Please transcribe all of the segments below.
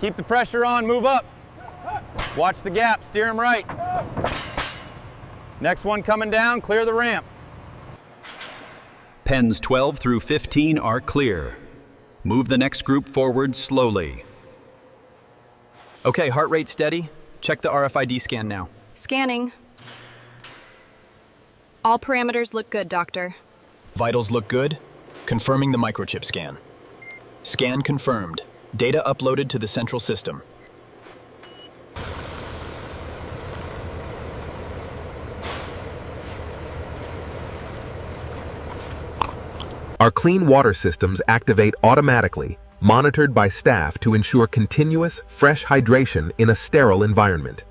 Keep the pressure on, move up. Watch the gap, steer him right. Next one coming down, clear the ramp. Pens 12 through 15 are clear. Move the next group forward slowly. Okay, heart rate steady. Check the RFID scan now. Scanning. All parameters look good, doctor. Vitals look good. Confirming the microchip scan. Scan confirmed. Data uploaded to the central system. Our clean water systems activate automatically, monitored by staff to ensure continuous, fresh hydration in a sterile environment.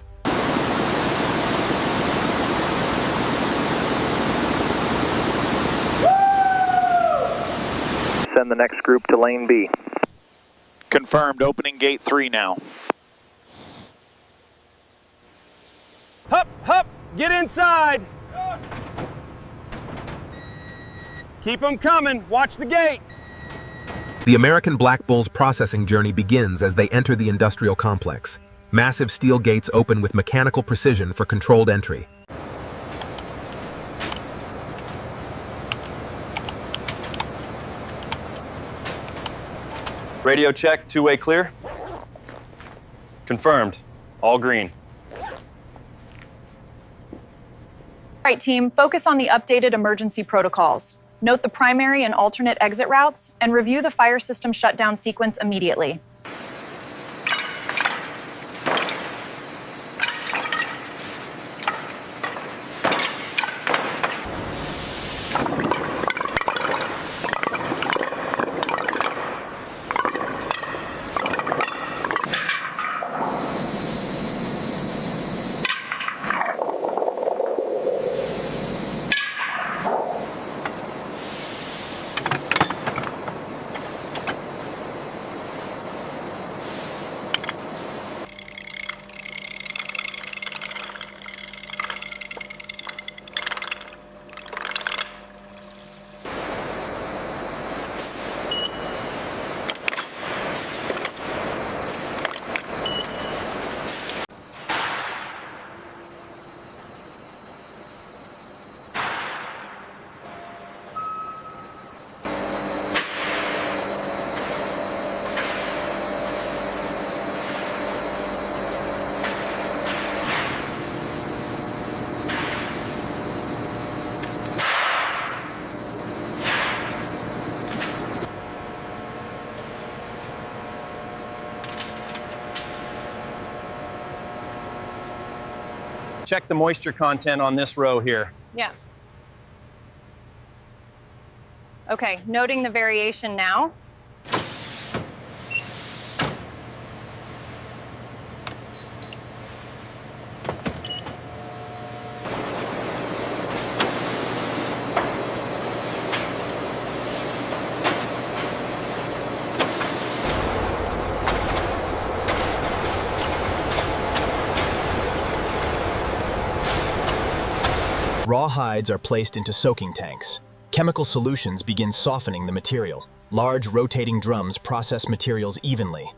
Send the next group to lane B. Confirmed, opening gate 3 now. Hup, hup, get inside. Keep them coming, watch the gate. The American Black Bull's processing journey begins as they enter the industrial complex. Massive steel gates open with mechanical precision for controlled entry. Radio check, two-way clear. Confirmed, all green. All right, team, focus on the updated emergency protocols. Note the primary and alternate exit routes, and review the fire system shutdown sequence immediately. Check the moisture content on this row here. Yeah. Okay, noting the variation now. Raw hides are placed into soaking tanks. Chemical solutions begin softening the material. Large rotating drums process materials evenly.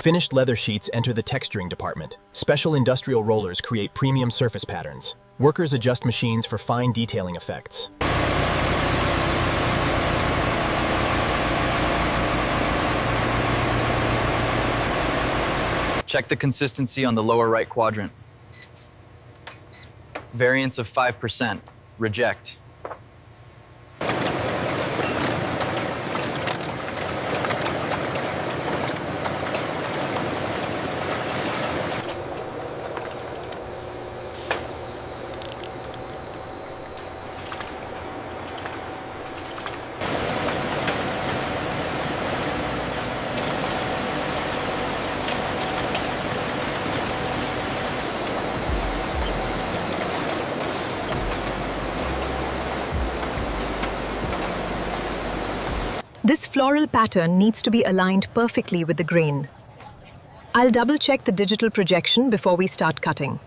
Finished leather sheets enter the texturing department. Special industrial rollers create premium surface patterns. Workers adjust machines for fine detailing effects. Check the consistency on the lower right quadrant. Variance of 5%. Reject. This floral pattern needs to be aligned perfectly with the grain. I'll double-check the digital projection before we start cutting.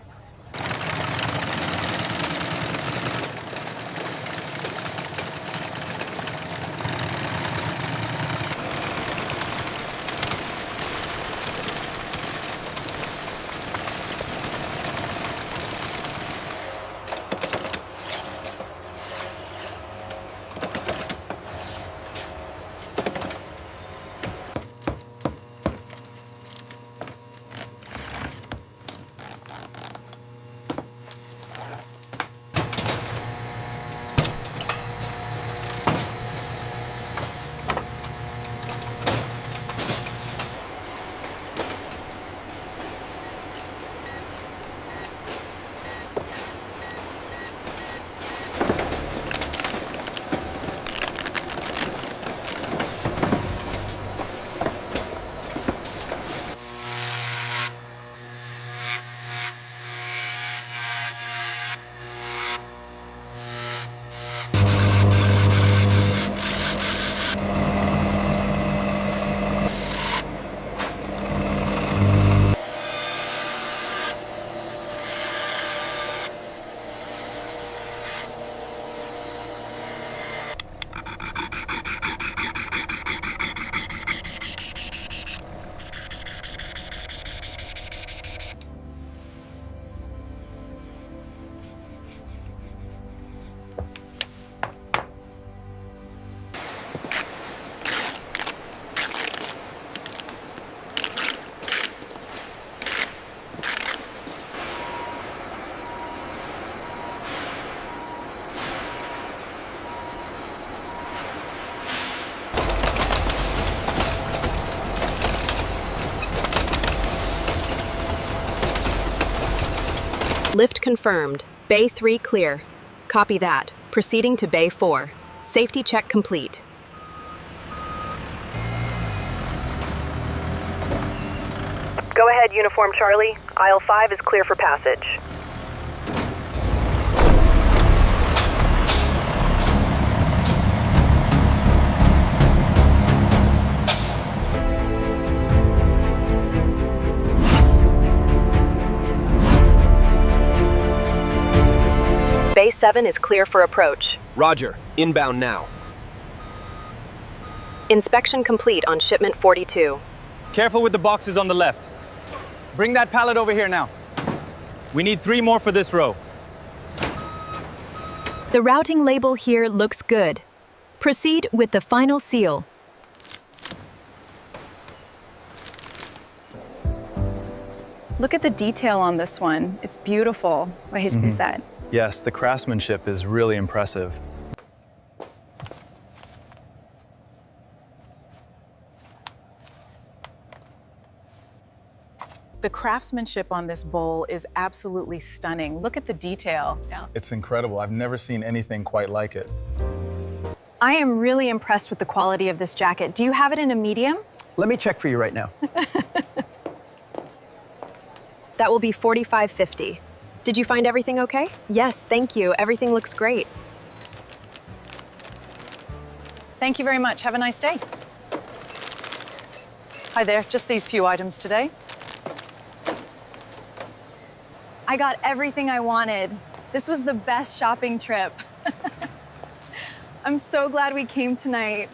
Lift confirmed. Bay 3 clear. Copy that. Proceeding to Bay 4. Safety check complete. Go ahead, Uniform Charlie. Aisle 5 is clear for passage. Bay 7 is clear for approach. Roger. Inbound now. Inspection complete on shipment 42. Careful with the boxes on the left. Bring that pallet over here now. We need 3 more for this row. The routing label here looks good. Proceed with the final seal. Look at the detail on this one. It's beautiful. What is that? Yes, the craftsmanship is really impressive. The craftsmanship on this bowl is absolutely stunning. Look at the detail. Yeah. It's incredible. I've never seen anything quite like it. I am really impressed with the quality of this jacket. Do you have it in a medium? Let me check for you right now. That will be $45.50. Did you find everything okay? Yes, thank you. Everything looks great. Thank you very much. Have a nice day. Hi there. Just these few items today. I got everything I wanted. This was the best shopping trip. I'm so glad we came tonight.